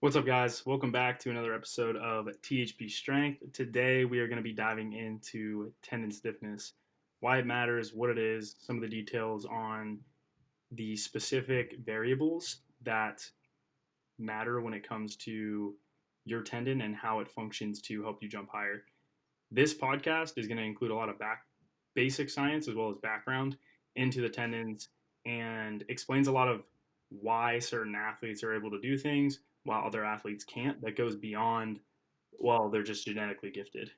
What's up, guys? Welcome back to another episode of THPStrength. Today, we are going to be diving into tendon stiffness, why it matters, what it is, some of the details on the specific variables that matter when it comes to your tendon and how it functions to help you jump higher. This podcast is going to include a lot of basic science as well as background into the tendons and explains a lot of why certain athletes are able to do things while other athletes can't. That goes beyond, well, they're just genetically gifted.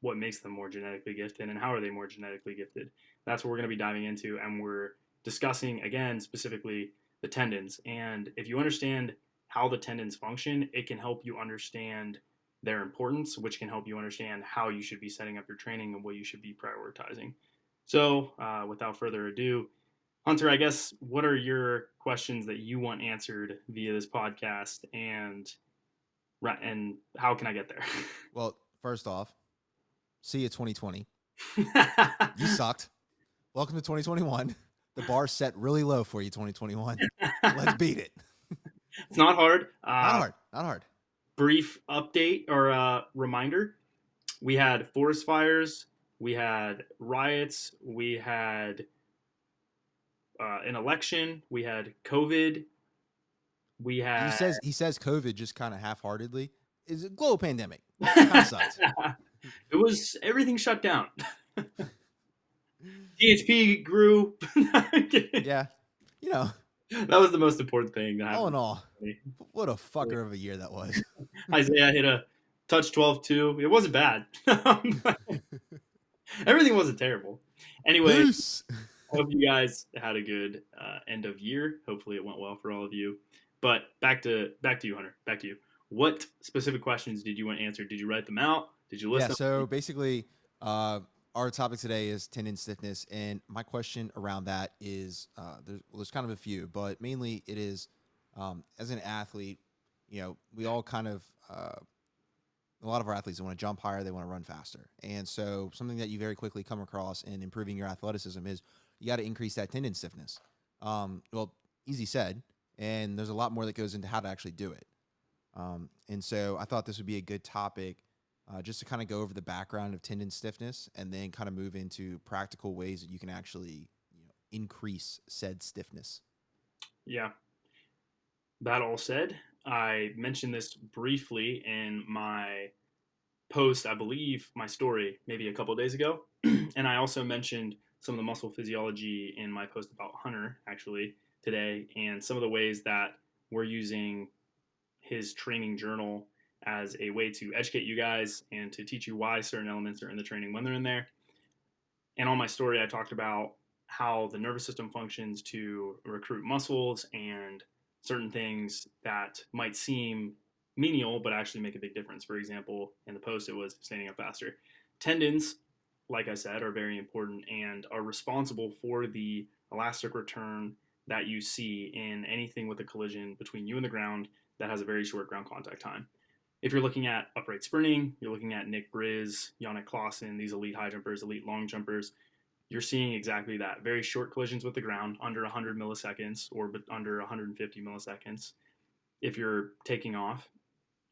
What makes them more genetically gifted and how are they more genetically gifted? That's what we're going to be diving into. And we're discussing, again, specifically the tendons. And if you understand how the tendons function, it can help you understand their importance, which can help you understand how you should be setting up your training and what you should be prioritizing. So, without further ado, Hunter, I guess, what are your questions that you want answered via this podcast, and how can I get there? Well, first off, see you 2020. You sucked. Welcome to 2021. The bar's set really low for you, 2021. Let's beat it. It's not hard. Not hard. Not hard. Brief update or reminder: we had forest fires, we had riots, we had an election, we had COVID, we He had. says COVID just kind of half-heartedly. Is a global pandemic. Kind of sucked. It was everything shut down. THP grew. Yeah. You know, That was the most important thing that all in happened. all, what a fucker of a year that was. Isaiah hit a touch 12 too. It wasn't bad. Everything wasn't terrible. Anyway, Peace. I hope you guys had a good end of year. Hopefully, it went well for all of you. But back to you, Hunter. Back to you. What specific questions did you want answered? Did you write them out? Did you list Yeah, them? so basically, our topic today is tendon stiffness, and my question around that is there's kind of a few, but mainly it is as an athlete, we all kind of a lot of our athletes, they want to jump higher, they want to run faster, and so something that you very quickly come across in improving your athleticism is you got to increase that tendon stiffness. Well, easy said, and there's a lot more that goes into how to actually do it. And so I thought this would be a good topic just to kind of go over the background of tendon stiffness and then kind of move into practical ways that you can actually increase said stiffness. Yeah. That all said, I mentioned this briefly in my post, I believe, my story, maybe a couple of days ago. And I also mentioned some of the muscle physiology in my post about Hunter, actually, today, and some of the ways that we're using his training journal as a way to educate you guys and to teach you why certain elements are in the training when they're in there. And on my story, I talked about how the nervous system functions to recruit muscles and certain things that might seem menial but actually make a big difference. For example, in the post, it was standing up faster. Tendons, like I said, are very important and are responsible for the elastic return that you see in anything with a collision between you and the ground that has a very short ground contact time. If you're looking at upright sprinting, you're looking at Nick Briz, Yannick Clausen, these elite high jumpers, elite long jumpers, you're seeing exactly that. Very short collisions with the ground, under 100 milliseconds or under 150 milliseconds if you're taking off,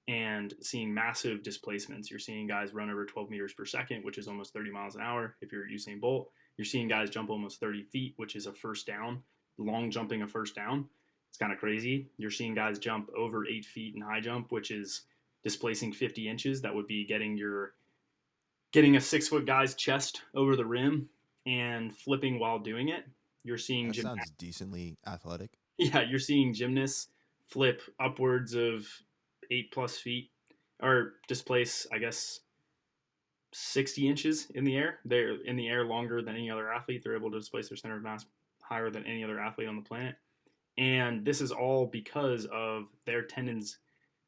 and seeing massive displacements. You're seeing guys run over 12 meters per second, which is almost 30 miles an hour if you're Usain Bolt. You're seeing guys jump almost 30 feet, which is a first down, long jumping a first down. It's kind of crazy. You're seeing guys jump over 8 feet in high jump, which is displacing 50 inches. That would be getting a 6 foot guy's chest over the rim and flipping while doing it. You're seeing That sounds decently athletic. yeah, you're seeing gymnasts flip upwards of 8+ feet or displace, I guess, 60 inches in the air. They're in the air longer than any other athlete. They're able to displace their center of mass higher than any other athlete on the planet. And this is all because of their tendons'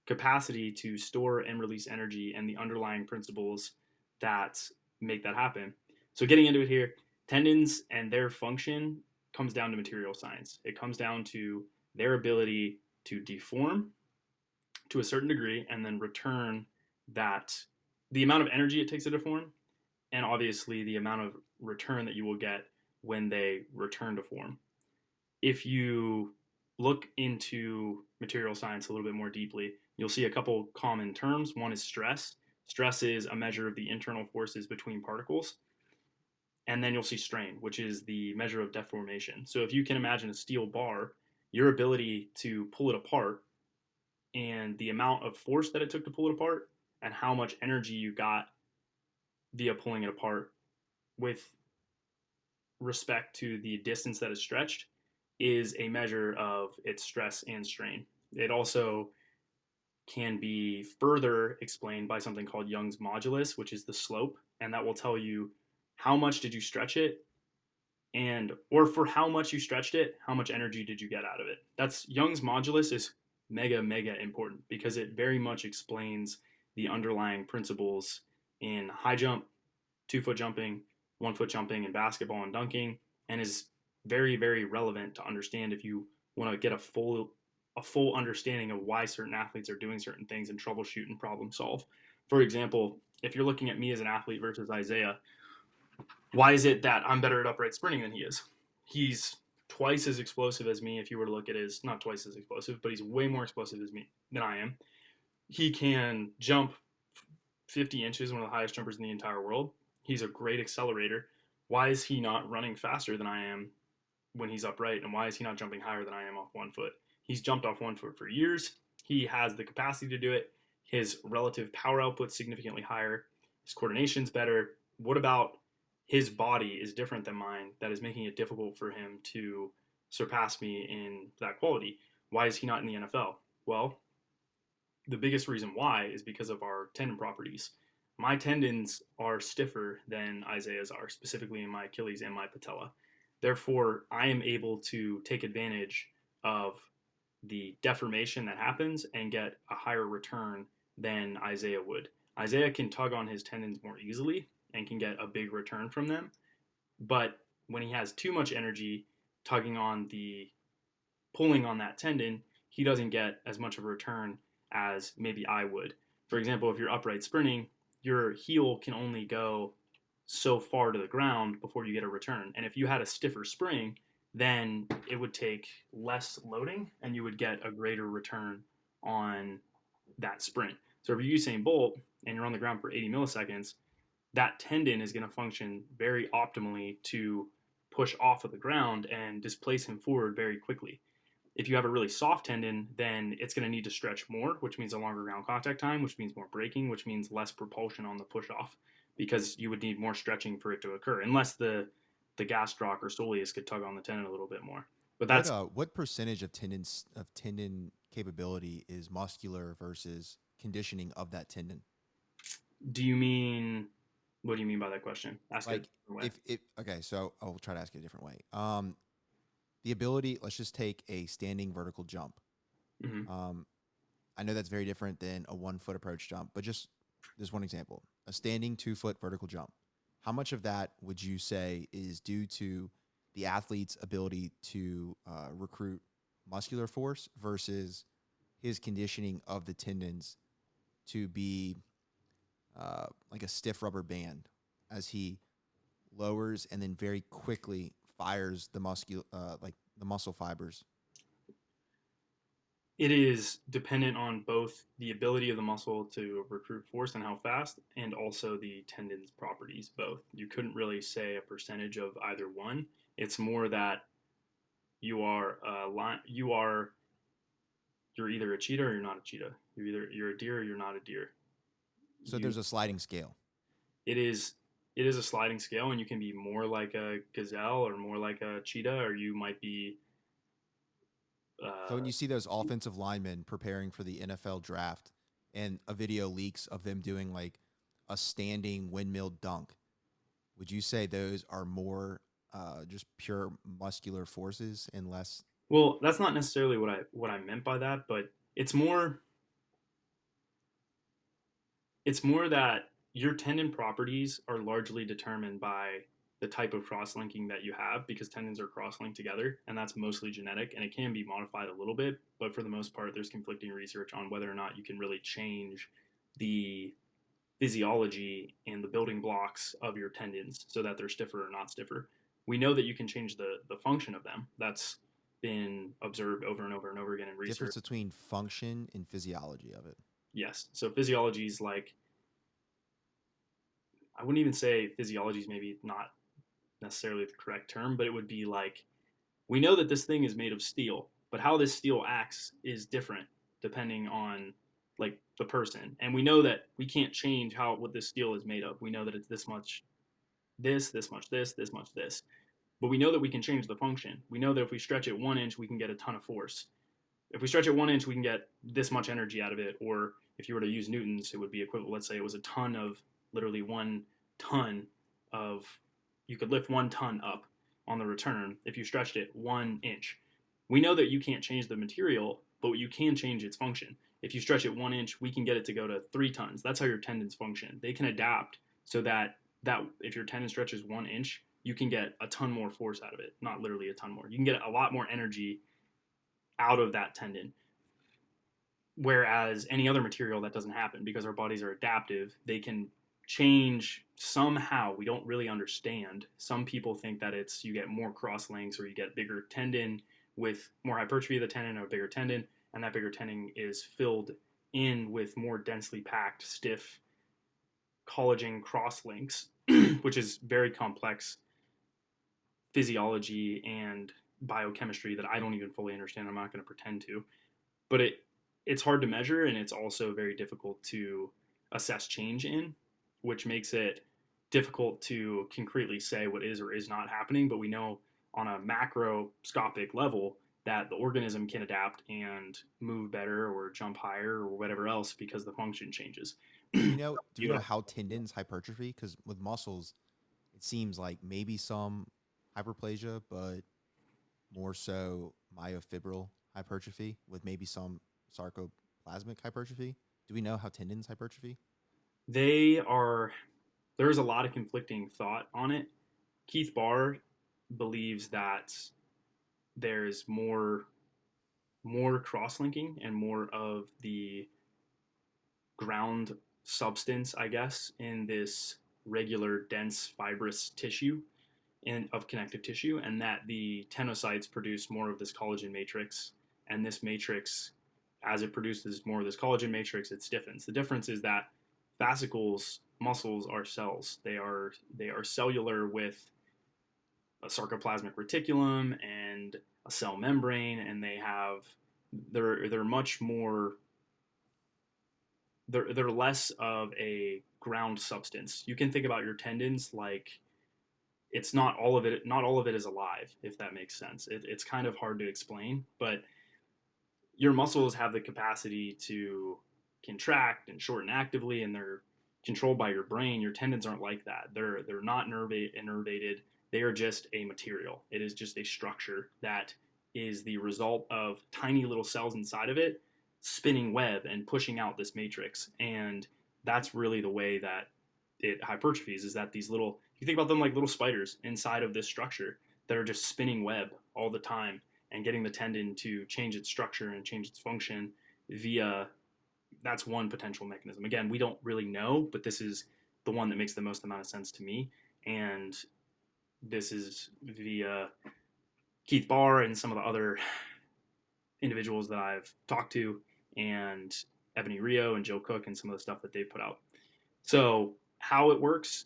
capacity to store and release energy and the underlying principles that make that happen. So getting into it here, tendons and their function comes down to material science. It comes down to their ability to deform to a certain degree and then return that the amount of energy it takes to deform and obviously the amount of return that you will get when they return to form. If you look into material science a little bit more deeply, you'll see a couple common terms. One is stress. Stress is a measure of the internal forces between particles. And then you'll see strain, which is the measure of deformation. So if you can imagine a steel bar, your ability to pull it apart and the amount of force that it took to pull it apart and how much energy you got via pulling it apart with respect to the distance that is stretched is a measure of its stress and strain. It also can be further explained by something called Young's modulus, which is the slope, and that will tell you how much did you stretch it and or for how much you stretched it, how much energy did you get out of it. That's Young's modulus is mega important because it very much explains the underlying principles in high jump, 2 foot jumping, 1 foot jumping in basketball and dunking, and is very relevant to understand if you want to get a full understanding of why certain athletes are doing certain things and troubleshoot and problem solve. For example, if you're looking at me as an athlete versus Isaiah, why is it that I'm better at upright sprinting than he is? He's twice as explosive as me if you were to look at his, not twice as explosive, but he's way more explosive as me than I am. He can jump 50 inches, one of the highest jumpers in the entire world. He's a great accelerator. Why is he not running faster than I am when he's upright? And why is he not jumping higher than I am off 1 foot? He's jumped off 1 foot for years. He has the capacity to do it. His relative power output's significantly higher. His coordination's better. What about his body is different than mine that is making it difficult for him to surpass me in that quality? Why is he not in the NFL? Well, the biggest reason why is because of our tendon properties. My tendons are stiffer than Isaiah's are, specifically in my Achilles and my patella. Therefore, I am able to take advantage of the deformation that happens and get a higher return than Isaiah would. Isaiah can tug on his tendons more easily and can get a big return from them. But when he has too much energy tugging on the pulling on that tendon, he doesn't get as much of a return as maybe I would. For example, if you're upright sprinting, your heel can only go so far to the ground before you get a return. And if you had a stiffer spring, then it would take less loading and you would get a greater return on that sprint. So if you're Usain Bolt and you're on the ground for 80 milliseconds, that tendon is going to function very optimally to push off of the ground and displace him forward very quickly. If you have a really soft tendon, then it's going to need to stretch more, which means a longer ground contact time, which means more braking, which means less propulsion on the push off because you would need more stretching for it to occur, unless the gastroc or soleus could tug on the tendon a little bit more. But that's What percentage of tendon capability is muscular versus conditioning of that tendon? do you mean what do you mean by that question? Ask it a Like different way. if okay, so I'll try to ask it a different way. The ability, let's just take a standing vertical jump. Mm-hmm. Um, I know that's very different than a 1 foot approach jump, but just this one example, a standing 2 foot vertical jump. How much of that would you say is due to the athlete's ability to recruit muscular force versus his conditioning of the tendons to be like a stiff rubber band as he lowers and then very quickly fires the muscle fibers? It is dependent on both the ability of the muscle to recruit force and how fast, and also the tendon's properties. Both. You couldn't really say a percentage of either one. It's more that you are you're either a cheetah or you're not a cheetah. You're a deer or you're not a deer. So You there's a sliding scale. it is it is a sliding scale, and you can be more like a gazelle or more like a cheetah, or you might be. So when Uh, you see those offensive linemen preparing for the NFL draft and a video leaks of them doing like a standing windmill dunk, would you say those are more just pure muscular forces and less? well, that's not necessarily what I meant by that, but it's more it's more that your tendon properties are largely determined by the type of cross-linking that you have because tendons are cross-linked together, and that's mostly genetic, and it can be modified a little bit, but for the most part there's conflicting research on whether or not you can really change the physiology and the building blocks of your tendons so that they're stiffer or not stiffer. We know that you can change the function of them. That's been observed over and over and over again in research. Difference between function and physiology of it. Yes. So physiology is like, I wouldn't even say physiology is maybe not necessarily the correct term, but it would be like, we know that this thing is made of steel, but how this steel acts is different depending on like the person. And we know that we can't change how what this steel is made of. We know that it's this much this much this much this. But we know that we can change the function. We know that if we stretch it 1 inch, we can get a ton of force. If we stretch it 1 inch, we can get this much energy out of it. Or if you were to use newtons, it would be equivalent. Let's say it was a ton of literally 1 ton of, you could lift 1 ton up on the return if you stretched it 1 inch. We know that you can't change the material, but you can change its function. If you stretch it 1 inch, we can get it to go to 3 tons. That's how your tendons function. They can adapt so that if your tendon stretches 1 inch, you can get a ton more force out of it. Not literally a ton more. You can get a lot more energy out of that tendon. Whereas any other material, that doesn't happen because our bodies are adaptive. They can change somehow. We don't really understand. Some people think that it's you get more cross links or you get bigger tendon with more hypertrophy of the tendon or a bigger tendon, and that bigger tendon is filled in with more densely packed, stiff collagen cross links, which is very complex physiology and biochemistry that I don't even fully understand. I'm not going to pretend to, but it's hard to measure, and it's also very difficult to assess change in, which makes it difficult to concretely say what is or is not happening. But we know on a macroscopic level that the organism can adapt and move better or jump higher or whatever else because the function changes. Do we know how tendons hypertrophy? Because with muscles, it seems like maybe some hyperplasia, but more so myofibril hypertrophy with maybe some sarcoplasmic hypertrophy. Do we know how tendons hypertrophy? They are, there's a lot of conflicting thought on it. Keith Barr believes that there's more cross-linking and more of the ground substance, I guess, in this regular dense fibrous tissue and of connective tissue, and that the tenocytes produce more of this collagen matrix, and this matrix, as it produces more of this collagen matrix, it stiffens. The difference is that fascicles, muscles, are cells. They are cellular with a sarcoplasmic reticulum and a cell membrane, and they're much more, they're less of a ground substance. You can think about your tendons like it's not all of it is alive, if that makes sense. It's kind of hard to explain, but your muscles have the capacity to contract and shorten actively, and they're controlled by your brain. Your tendons aren't like that. They're not innervated. They are just a material. It is just a structure that is the result of tiny little cells inside of it spinning web and pushing out this matrix. And that's really the way that it hypertrophies, is that these little, you think about them like little spiders inside of this structure that are just spinning web all the time and getting the tendon to change its structure and change its function via, that's one potential mechanism. Again, we don't really know, but this is the one that makes the most amount of sense to me. And this is via Keith Barr and some of the other individuals that I've talked to, and Ebony Rio and Joe Cook and some of the stuff that they put out. So how it works,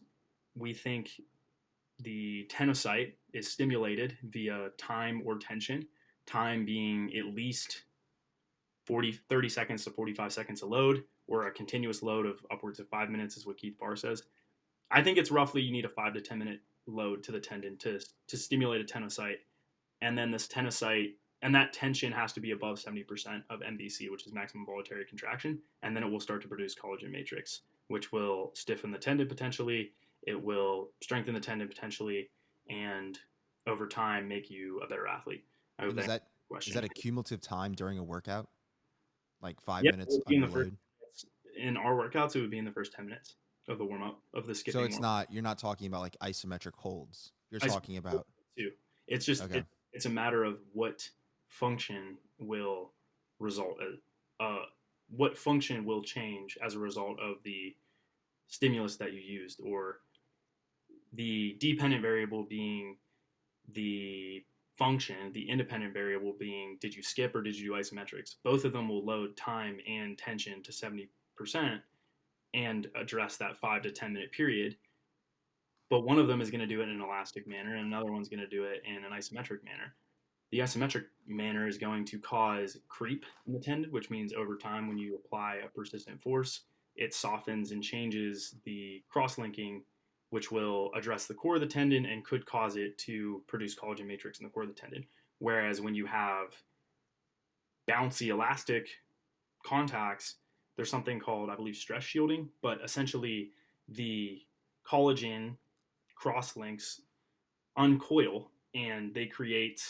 we think the tenocyte is stimulated via time or tension, time being at least 30 seconds to 45 seconds of load, or a continuous load of upwards of 5 minutes is what Keith Barr says. I think it's roughly you need a 5 to 10 minute load to the tendon to stimulate a tenocyte. And then this tenocyte, and that tension has to be above 70% of MVC, which is maximum voluntary contraction. And then it will start to produce collagen matrix, which will stiffen the tendon potentially. It will strengthen the tendon potentially, and over time make you a better athlete. I hope And is that that is question. that a cumulative time during a workout? Like five Yep, it minutes would be in under the first. load? In our workouts, it would be in the first 10 minutes of the warm up of the So skipping it's warm. not you're not talking about like isometric holds. You're I talking about too. It's just okay. it's a matter of what function will result what function will change as a result of the stimulus that you used, or the dependent variable being the function, the independent variable being did you skip or did you do isometrics? Both of them will load time and tension to 70% and address that 5 to 10 minute period. But one of them is going to do it in an elastic manner, and another one's going to do it in an isometric manner. The isometric manner is going to cause creep in the tendon, which means over time, when you apply a persistent force, it softens and changes the cross linking, which will address the core of the tendon and could cause it to produce collagen matrix in the core of the tendon. Whereas when you have bouncy elastic contacts, there's something called, I believe, stress shielding, but essentially the collagen cross links uncoil and they create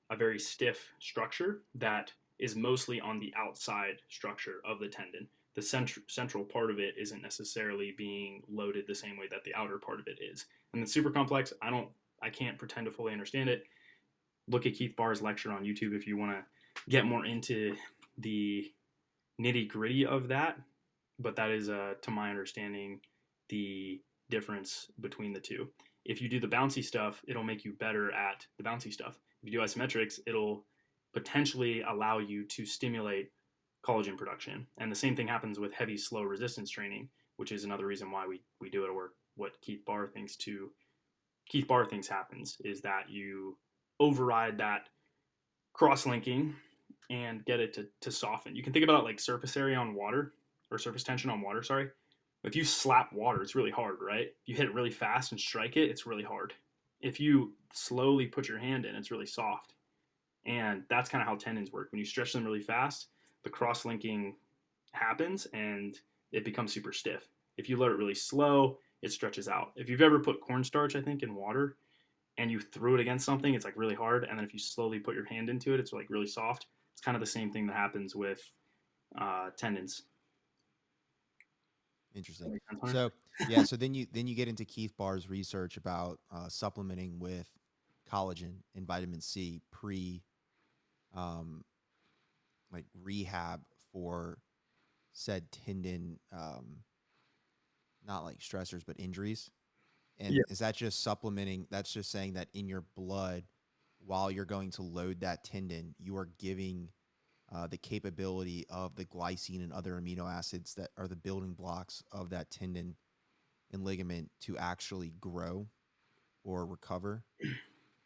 a very stiff structure that is mostly on the outside structure of the tendon. The central part of it isn't necessarily being loaded the same way that the outer part of it is. And it's super complex. I can't pretend to fully understand it. Look at Keith Barr's lecture on YouTube if you want to get more into the nitty gritty of that. But that is, to my understanding, the difference between the two. If you do the bouncy stuff, it'll make you better at the bouncy stuff. If you do isometrics, it'll potentially allow you to stimulate collagen production. And the same thing happens with heavy, slow resistance training, which is another reason why we do it, or what Keith Barr thinks happens is that you override that cross linking and get it to soften. You can think about it like surface area on water, or surface tension on water, sorry. If you slap water, it's really hard, right? You hit it really fast and strike it, it's really hard. If you slowly put your hand in, it's really soft. And that's kind of how tendons work. When you stretch them really fast, the cross linking happens and it becomes super stiff. If you let it really slow, it stretches out. If you've ever put cornstarch, I think, in water and you threw it against something, it's like really hard. And then if you slowly put your hand into it, it's like really soft. It's kind of the same thing that happens with tendons. Interesting. So yeah, so then you get into Keith Barr's research about supplementing with collagen and vitamin C pre um, like rehab for said tendon, not like stressors but injuries. And Yeah. is that just supplementing? That's just saying that in your blood, while you're going to load that tendon, you are giving the capability of the glycine and other amino acids that are the building blocks of that tendon and ligament to actually grow or recover.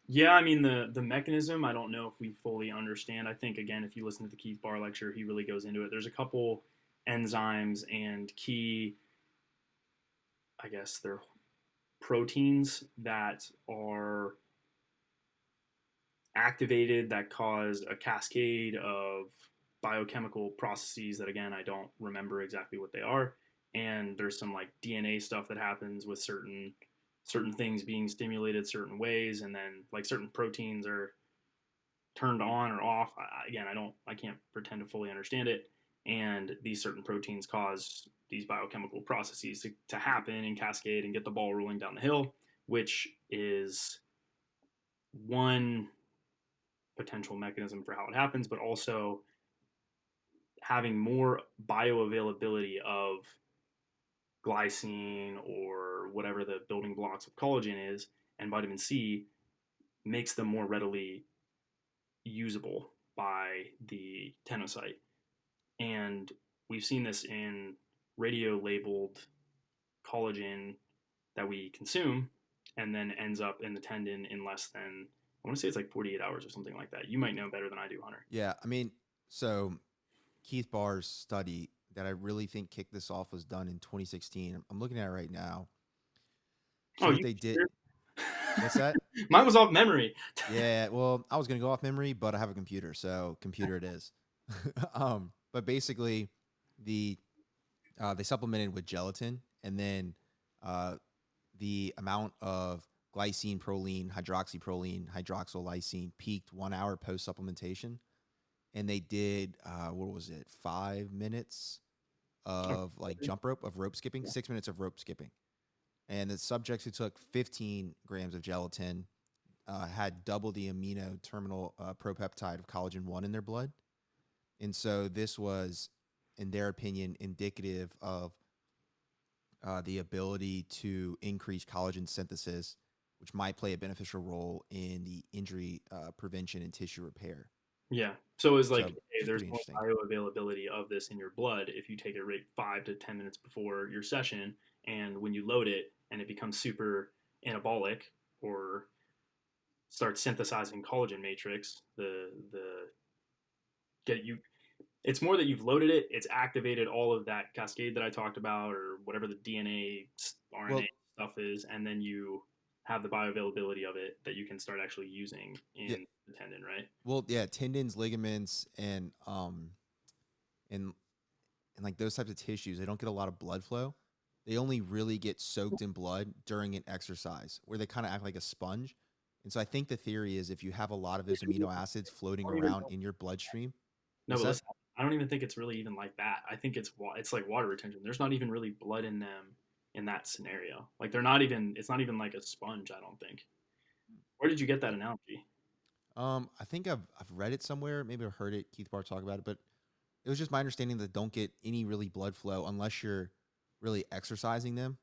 Yeah, I mean the mechanism, I don't know if we fully understand. I think again, if you listen to the Keith Barr lecture, he really goes into it. There's a couple enzymes and key, I guess they're proteins that are activated that cause a cascade of biochemical processes that again I don't remember exactly what they are. And there's some like DNA stuff that happens with certain things being stimulated certain ways, and then like certain proteins are turned on or off. Again, I can't pretend to fully understand it. And these certain proteins cause these biochemical processes to happen and cascade and get the ball rolling down the hill, which is one potential mechanism for how it happens, but also having more bioavailability of glycine or whatever the building blocks of collagen is and vitamin C makes them more readily usable by the tenocyte. And we've seen this in radio labeled collagen that we consume and then ends up in the tendon in less than, I want to say it's like 48 hours or something like that. You might know better than I do, Hunter. Yeah, I mean, so Keith Barr's study that I really think kicked this off was done in 2016. I'm looking at it right now. Oh, So what you they did, what's that? mine was off memory. Yeah, well, I was gonna go off memory, but I have a computer, so computer it is. But basically, the they supplemented with gelatin, and then uh, the amount of glycine, proline, hydroxyproline, hydroxyl lysine peaked 1 hour post supplementation, and they did what was it, 5 minutes of like jump rope of rope skipping, 6 minutes of rope skipping, and the subjects who took 15 grams of gelatin had double the amino terminal propeptide of collagen 1 in their blood. And so this was, in their opinion, indicative of the ability to increase collagen synthesis which might play a beneficial role in the injury prevention and tissue repair. Yeah. So it's like, So, hey, which is there's pretty more interesting. bioavailability of this in your blood if you take it right 5 to 10 minutes before your session, and when you load it and it becomes super anabolic or starts synthesizing collagen matrix, the get you. It's more that you've loaded it, it's activated all of that cascade that I talked about, or whatever the DNA, RNA Well, stuff is, and then you have the bioavailability of it that you can start actually using yeah, in the tendon, right? yeah, tendons, ligaments, and and like those types of tissues, they don't get a lot of blood flow. They only really get soaked in blood during an exercise, where they kind of act like a sponge. And so I think the theory is if you have a lot of those amino acids I floating don't even around know. in your bloodstream, No, what's but that? listen, I don't even think it's really even like that. I think it's like water retention. There's not even really blood in them in that scenario. Like they're not even. It's not even like a sponge. I don't think. Where did you get that Yeah. analogy? I think I've read it somewhere. Maybe I've heard it. Keith Barr talk about it, but it was just my understanding that don't get any really blood flow unless you're really exercising them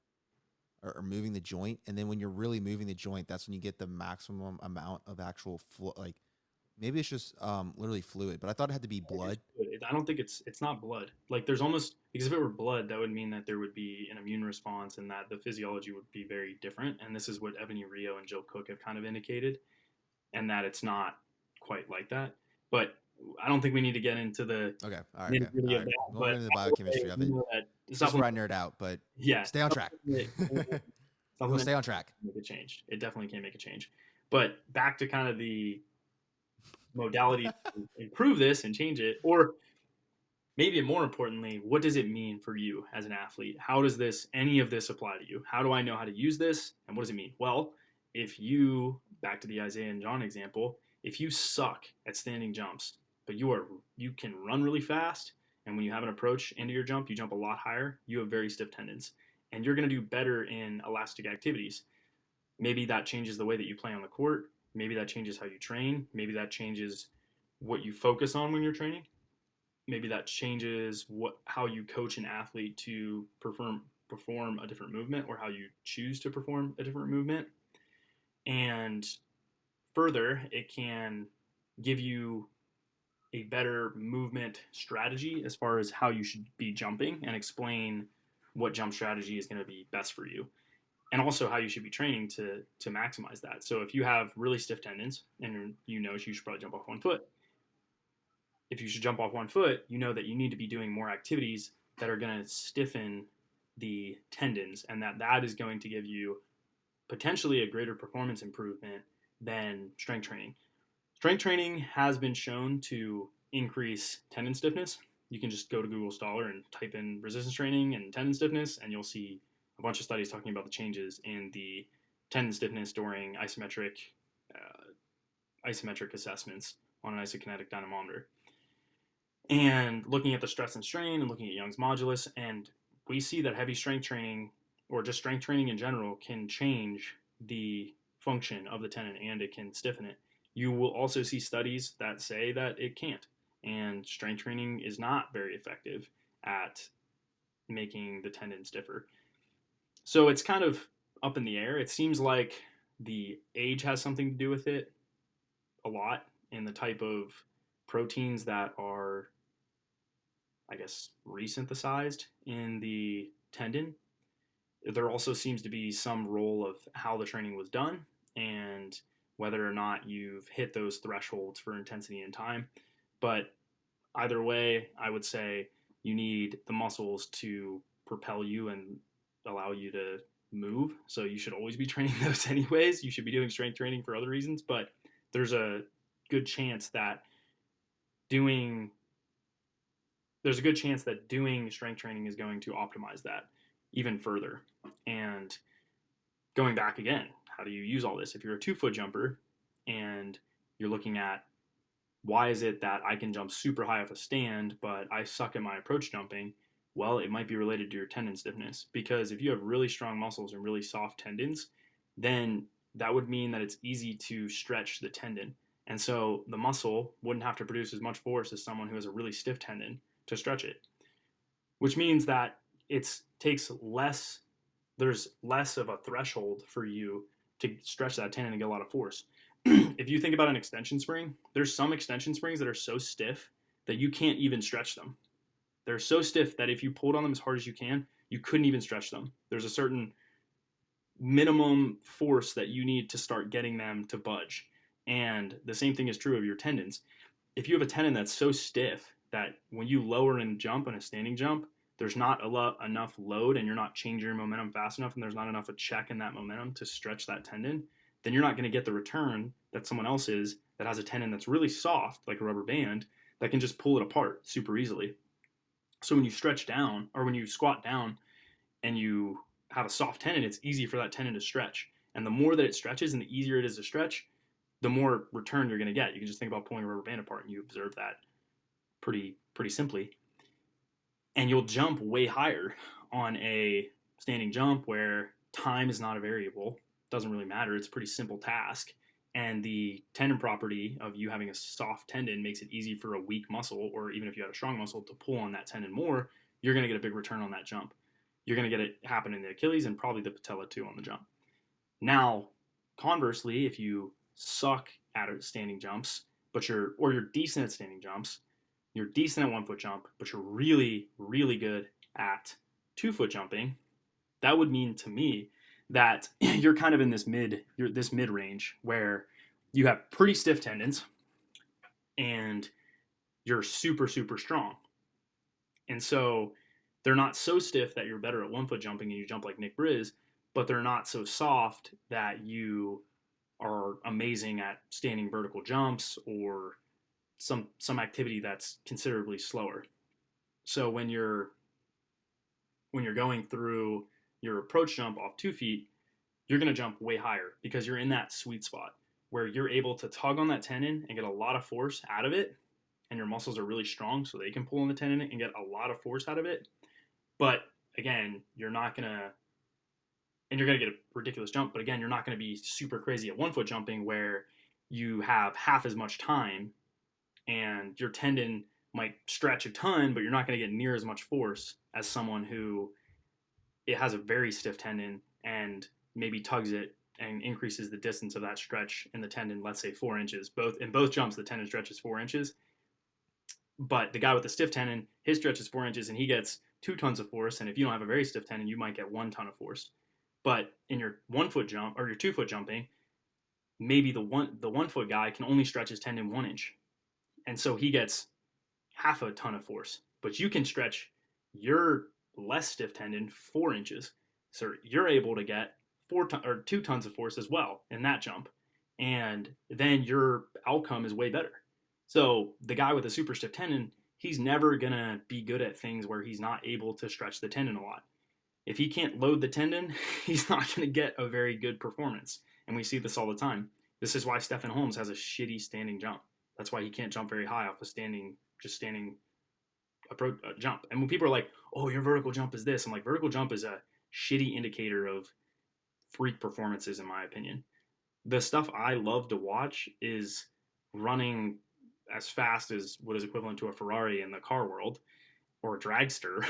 or moving the joint. And then when you're really moving the joint, that's when you get the maximum amount of actual flow. Like maybe it's just literally fluid, but I thought it had to be blood. I don't think it's not blood. Like there's almost, because if it were blood, that would mean that there would be an immune response and that the physiology would be very different. And this is what Ebony Rio and Jill Cook have kind of indicated, and that it's not quite like that. But I don't think we need to get into the Okay. All right. nitty Okay. gritty All of right. that. We won't But get into the I will say, biochemistry of you it. know that This is where supplement, I nerd out, but yeah, stay on track. We will supplement stay on track. can make a change. It definitely can make a change. But back to kind of the modality to improve this and change it, or maybe more importantly, what does it mean for you as an athlete? How does any of this apply to you? How do I know how to use this? And what does it mean? Well, if you, back to the Isaiah and John example, if you suck at standing jumps, but you can run really fast, and when you have an approach into your jump, you jump a lot higher, you have very stiff tendons. And you're going to do better in elastic activities. Maybe that changes the way that you play on the court. Maybe that changes how you train. Maybe that changes what you focus on when you're training. Maybe that changes how you coach an athlete to perform a different movement, or how you choose to perform a different movement. And further, it can give you a better movement strategy as far as how you should be jumping, and explain what jump strategy is going to be best for you, and also how you should be training to maximize that. So if you have really stiff tendons and you know you should probably jump off one foot, if you should jump off one foot, you know that you need to be doing more activities that are going to stiffen the tendons, and that is going to give you potentially a greater performance improvement than strength training. Strength training has been shown to increase tendon stiffness. You can just go to Google Scholar and type in resistance training and tendon stiffness, and you'll see a bunch of studies talking about the changes in the tendon stiffness during isometric assessments on an isokinetic dynamometer, and looking at the stress and strain and looking at Young's modulus. And we see that heavy strength training, or just strength training in general, can change the function of the tendon and it can stiffen it. You will also see studies that say that it can't, and strength training is not very effective at making the tendon stiffer. So it's kind of up in the air. It seems like the age has something to do with it a lot, in the type of proteins that are, I guess, resynthesized in the tendon. There also seems to be some role of how the training was done and whether or not you've hit those thresholds for intensity and time. But either way, I would say you need the muscles to propel you and allow you to move. So you should always be training those anyways. You should be doing strength training for other reasons, but there's a good chance that doing there's a good chance that doing strength training is going to optimize that even further. And going back again, how do you use all this? If you're a 2 foot jumper and you're looking at, why is it that I can jump super high off a stand, but I suck at my approach jumping? Well, it might be related to your tendon stiffness, because if you have really strong muscles and really soft tendons, then that would mean that it's easy to stretch the tendon. And so the muscle wouldn't have to produce as much force as someone who has a really stiff tendon to stretch it, which means that it takes less, there's less of a threshold for you to stretch that tendon and get a lot of force. If you think about an extension spring, there's some extension springs that are so stiff that you can't even stretch them. They're so stiff that if you pulled on them as hard as you can, you couldn't even stretch them. There's a certain minimum force that you need to start getting them to budge. And the same thing is true of your tendons. If you have a tendon that's so stiff that when you lower and jump on a standing jump, there's not enough load and you're not changing your momentum fast enough and there's not enough of a check in that momentum to stretch that tendon, then you're not going to get the return that someone else is that has a tendon that's really soft, like a rubber band, that can just pull it apart super easily. So when you stretch down or when you squat down and you have a soft tendon, it's easy for that tendon to stretch. And the more that it stretches and the easier it is to stretch, the more return you're going to get. You can just think about pulling a rubber band apart and you observe that pretty simply. And you'll jump way higher on a standing jump where time is not a variable. It doesn't really matter. It's a pretty simple task. And the tendon property of you having a soft tendon makes it easy for a weak muscle, or even if you had a strong muscle, to pull on that tendon more. You're going to get a big return on that jump. You're going to get it happen in the Achilles and probably the patella too on the jump. Now, conversely, if you suck at standing jumps, but you're decent at standing jumps, you're decent at 1 foot jump, but you're really, really good at 2 foot jumping, that would mean to me that you're kind of in this mid range where you have pretty stiff tendons and you're super, super strong. And so they're not so stiff that you're better at 1 foot jumping and you jump like Nick Briz, but they're not so soft that you are amazing at standing vertical jumps or some activity that's considerably slower. So when you're going through your approach jump off 2 feet, you're going to jump way higher because you're in that sweet spot where you're able to tug on that tendon and get a lot of force out of it, and your muscles are really strong so they can pull on the tendon and get a lot of force out of it. But again, you're not going to, and you're going to get a ridiculous jump, but again, you're not going to be super crazy at 1 foot jumping where you have half as much time and your tendon might stretch a ton, but you're not going to get near as much force as someone who it has a very stiff tendon and maybe tugs it and increases the distance of that stretch in the tendon, let's say 4 inches. In both jumps, the tendon stretches 4 inches. But the guy with the stiff tendon, his stretch is 4 inches and he gets 2 tons of force. And if you don't have a very stiff tendon, you might get 1 ton of force. But in your 1 foot jump or your 2 foot jumping, maybe the 1 foot guy can only stretch his tendon 1 inch. And so he gets half a ton of force. But you can stretch your less stiff tendon 4 inches. So you're able to get 2 tons of force as well in that jump. And then your outcome is way better. So the guy with a super stiff tendon, he's never going to be good at things where he's not able to stretch the tendon a lot. If he can't load the tendon, he's not going to get a very good performance. And we see this all the time. This is why Stephen Holmes has a shitty standing jump. That's why he can't jump very high off a standing approach jump. And when people are like, "Oh, your vertical jump is this," I'm like, vertical jump is a shitty indicator of freak performances, in my opinion. The stuff I love to watch is running as fast as what is equivalent to a Ferrari in the car world or a dragster,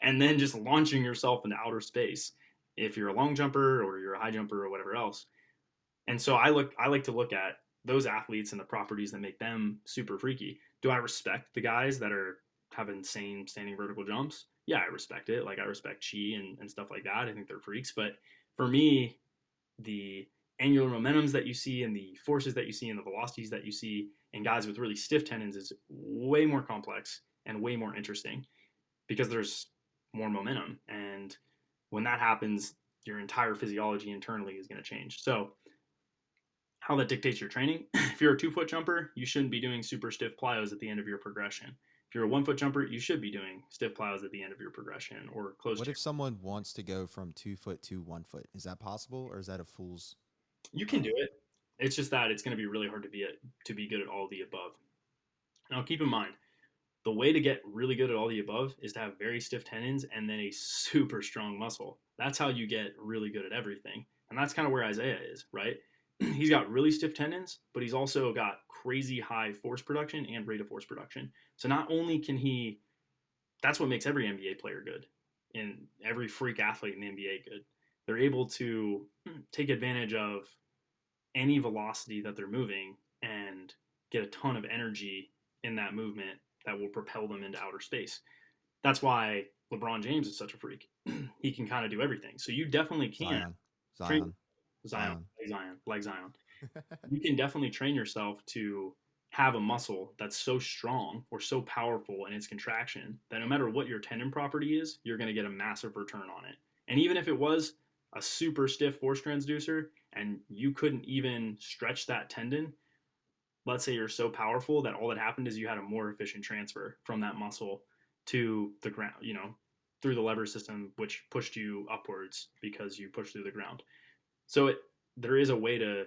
and then just launching yourself into outer space if you're a long jumper or you're a high jumper or whatever else. And so I like to look at those athletes and the properties that make them super freaky. Do I respect the guys that have insane standing vertical jumps? Yeah, I respect it. Like I respect Chi and stuff like that. I think they're freaks. But for me, the angular momentums that you see and the forces that you see and the velocities that you see in guys with really stiff tendons is way more complex and way more interesting because there's more momentum. And when that happens, your entire physiology internally is going to change. So how that dictates your training. If you're a 2 foot jumper, you shouldn't be doing super stiff plyos at the end of your progression. If you're a 1 foot jumper, you should be doing stiff plyos at the end of your progression or close What to. if someone wants to go from 2 foot to 1 foot? Is that possible, or is that a fool's? You can do it. It's just that it's going to be really hard to be good at all the above. Now keep in mind, the way to get really good at all the above is to have very stiff tendons and then a super strong muscle. That's how you get really good at everything. And that's kind of where Isaiah is, right? He's got really stiff tendons, but he's also got crazy high force production and rate of force production. So not only can he, that's what makes every NBA player good and every freak athlete in the NBA good. they're able to take advantage of any velocity that they're moving and get a ton of energy in that movement that will propel them into outer space. That's why LeBron James is such a freak. He can kind of do everything. So you definitely can Zion, train Zion, Zion, Zion. like Zion. You can definitely train yourself to have a muscle that's so strong or so powerful in its contraction that no matter what your tendon property is, you're going to get a massive return on it. And even if it was a super stiff force transducer and you couldn't even stretch that tendon, let's say you're so powerful that all that happened is you had a more efficient transfer from that muscle to the ground, through the lever system, which pushed you upwards because you pushed through the ground. So there is a way to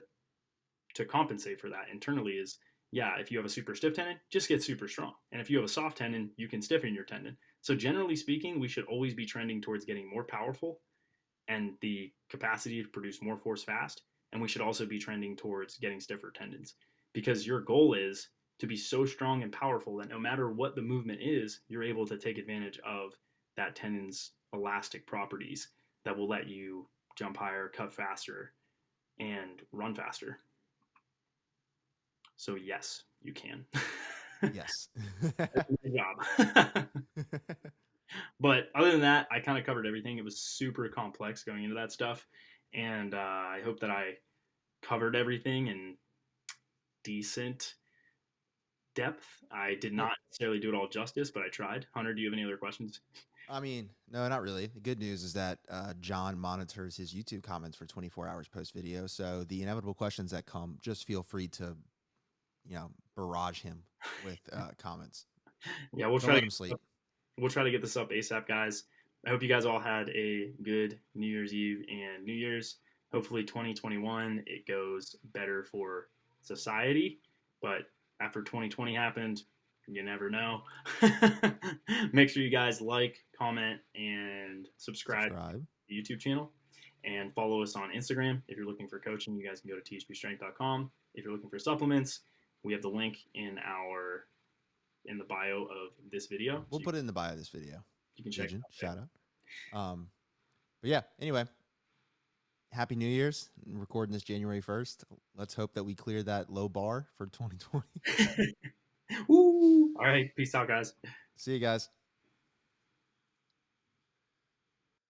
compensate for that internally. Is, yeah, if you have a super stiff tendon, just get super strong. And if you have a soft tendon, you can stiffen your tendon. So generally speaking, we should always be trending towards getting more powerful and the capacity to produce more force fast. And we should also be trending towards getting stiffer tendons because your goal is to be so strong and powerful that no matter what the movement is, you're able to take advantage of that tendon's elastic properties that will let you jump higher, cut faster, and run faster. So yes, you can. Yes. Good job. But other than that, I kind of covered everything. It was super complex going into that stuff, and I hope that I covered everything in decent depth. I did Well, not necessarily do it all justice, but I tried. Hunter, do you have any other questions? I mean, no, not really. The good news is that John monitors his YouTube comments for 24 hours post video. So the inevitable questions that come, just feel free to, barrage him with comments. Yeah, we'll Don't try to let him sleep. get this up ASAP, guys. I hope you guys all had a good New Year's Eve and New Year's. Hopefully, 2021 it goes better for society. But after 2020 happened, you never know. Make sure you guys like, comment, and subscribe to Subscribe. the YouTube channel. And follow us on Instagram. If you're looking for coaching, you guys can go to THPStrength.com. If you're looking for supplements, we have the link in the bio of this video, We'll so put it in the bio of this video. you can check it Pigeon, out there. shout out. But yeah, anyway, Happy New Year's. I'm recording this January 1st. Let's hope that we clear that low bar for 2020. Woo! All right, peace out, guys. See you guys.